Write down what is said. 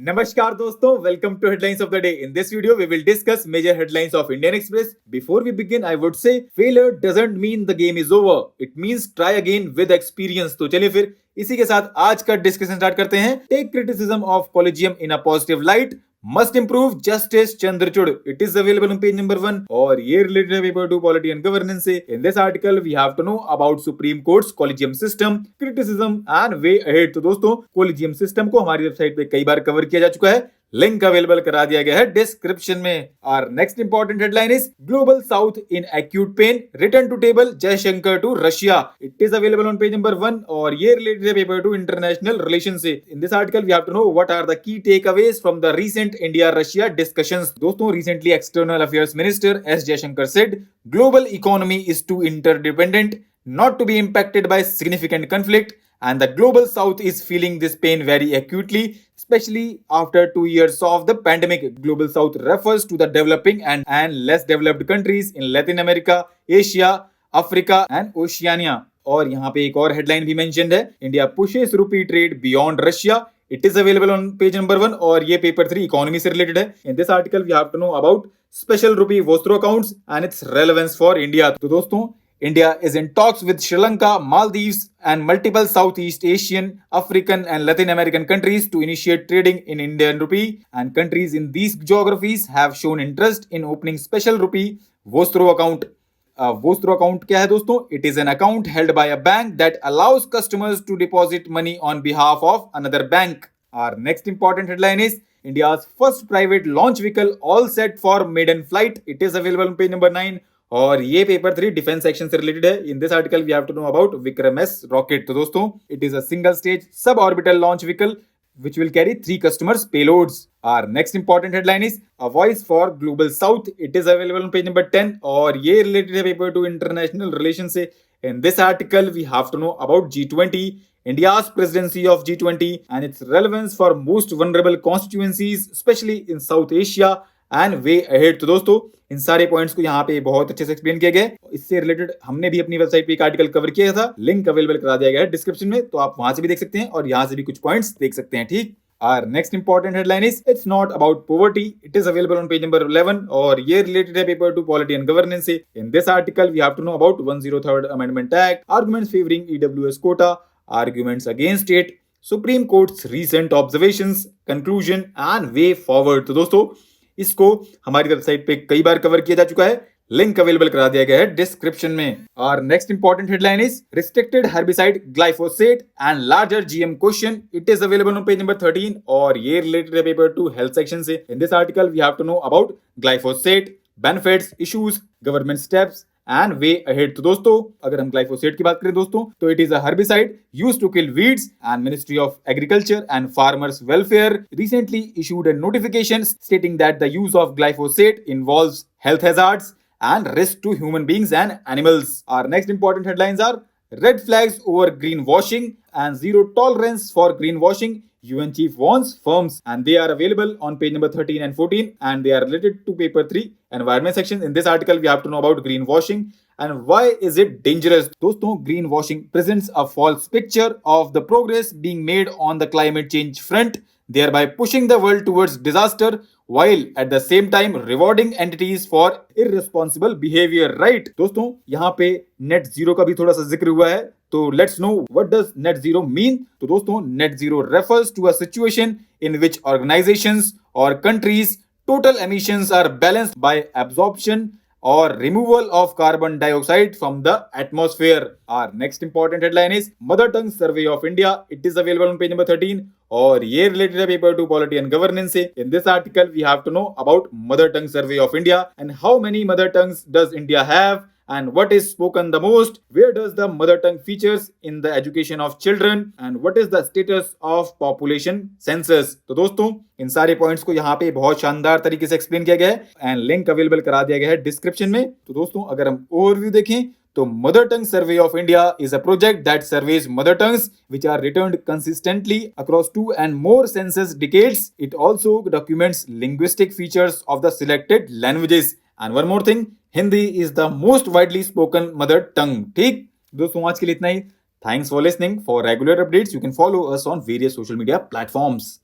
Namaskar dosto, welcome to Headlines of the Day. In this video, we will discuss major headlines of Indian Express. Before we begin, I would say failure doesn't mean the game is over. It means try again with experience. तो चलिए फिर इसी के साथ आज का discussion start करते हैं. Take criticism of collegium in a positive light. Must improve Justice Chandrachud. It is available on page number 1 और ये related है paper 2 Polity and Governance से. In this article we have to know about Supreme Court's collegium system, criticism and way ahead. तो दोस्तों collegium system को हमारी website पे कई बार कवर किया जा चुका है. लिंक अवेलेबल करा दिया गया है डिस्क्रिप्शन में. और next important headline is Global South in acute pain, return to table Jaishankar to Russia. It is available on page number 1 और ये रिलेटेड है पेपर 2 इंटरनेशनल रिलेशन से. In this article we have to know what are the key takeaways from the recent India Russia discussions. दोस्तों recently external affairs minister S Jaishankar said global economy is too interdependent, not to be impacted by significant conflict, and the global south is feeling this pain very acutely, especially after 2 years of the pandemic. Global south refers to the developing and less developed countries in Latin America, Asia, Africa and Oceania. और यहाँ पे एक और headline भी mentioned है, India pushes rupee trade beyond Russia. It is available on page number 1 और ये paper 3 economy से रिलेटेड है. In this article we have to know about special rupee vostro accounts and its relevance for India. तो दोस्तों India is in talks with Sri Lanka, Maldives, and multiple Southeast Asian, African, and Latin American countries to initiate trading in Indian rupee. And countries in these geographies have shown interest in opening special rupee Vostro account. Vostro account क्या है दोस्तों? It is an account held by a bank that allows customers to deposit money on behalf of another bank. Our next important headline is India's first private launch vehicle all set for maiden flight. It is available on page number 9. और ये paper 3 defence section से related है. In this article we have to know about Vikram S rocket. तो दोस्तों it is a single stage sub orbital launch vehicle which will carry 3 customers payloads. Our next important headline is a voice for global south. It is available on page number 10 और ये related है paper 2 international relations से. In this article we have to know about G20, India's presidency of G20 and its relevance for most vulnerable constituencies especially in South Asia and way ahead. तो दोस्तों इन सारे points को यहाँ पे बहुत अच्छे से एक्सप्लेन किया गया है. इससे रिलेटेड हमने भी अपनी वेबसाइट पे एक आर्टिकल कवर किया था, लिंक अवेलेबल करा दिया गया है डिस्क्रिप्शन में, तो आप वहां से भी देख सकते हैं और यहाँ से भी कुछ पॉइंट्स देख सकते हैं. ठीक. Our next important headline is it's not about poverty. It is available on page number 11 और ये related है paper 2 Polity and Governance से. In this article we have to know about 103rd Amendment Act, arguments favoring EWS quota, arguments against it, Supreme Court's recent observations, conclusion and way forward. तो दोस्तों इसको हमारी website पे कई बार cover किया जा चुका है, लिंक अवेलेबल करा दिया गया है डिस्क्रिप्शन में. और next important headline is restricted herbicide glyphosate and larger GM question. It is available on page number 13 और ये रिलेटेड है पेपर 2 हेल्थ सेक्शन से. In this article we have to know about glyphosate, benefits, issues, government steps and way ahead. तो दोस्तों अगर हम glyphosate की बात करें दोस्तों तो it is a herbicide used to kill weeds and Ministry of Agriculture and Farmers Welfare recently issued a notification stating that the use of glyphosate involves health hazards and risk to human beings and animals. Our next important headlines are red flags over greenwashing and zero tolerance for greenwashing. UN chief warns firms and they are available on page number 13 and 14 and they are related to paper 3 environment section. In this article we have to know about greenwashing and why is it dangerous. दोस्तों greenwashing presents a false picture of the progress being made on the climate change front, thereby pushing the world towards disaster while at the same time rewarding entities for irresponsible behavior. Right दोस्तों यहाँ पे net zero का भी थोड़ा सा जिक्र हुआ है, तो let's know what does net zero mean. तो दोस्तों net zero refers to a situation in which organisations और countries total emissions are balanced by absorption or removal of carbon dioxide from the atmosphere. Our next important headline is Mother Tongue Survey of India. It is available on page number 13 और ये related है paper 2 Polity and Governance से. In this article we have to know about Mother Tongue Survey of India and how many mother tongues does India have and what is spoken the most, where does the mother tongue features in the education of children and what is the status of population census. तो दोस्तों इन सारे points को यहाँ पे बहुत शानदार तरीके से एक्सप्लेन किया गया है एंड लिंक अवेलेबल करा दिया गया है डिस्क्रिप्शन में. तो दोस्तों अगर हम ओवरव्यू देखें तो mother tongue survey of India is a project that surveys mother tongues which are returned consistently across 2 and more census decades. It also documents linguistic features of the selected languages. And one more thing, Hindi is the most widely spoken mother tongue. ठीक दोस्तों आज के लिए इतना ही. Thanks for listening. For regular updates you can follow us on various social media platforms.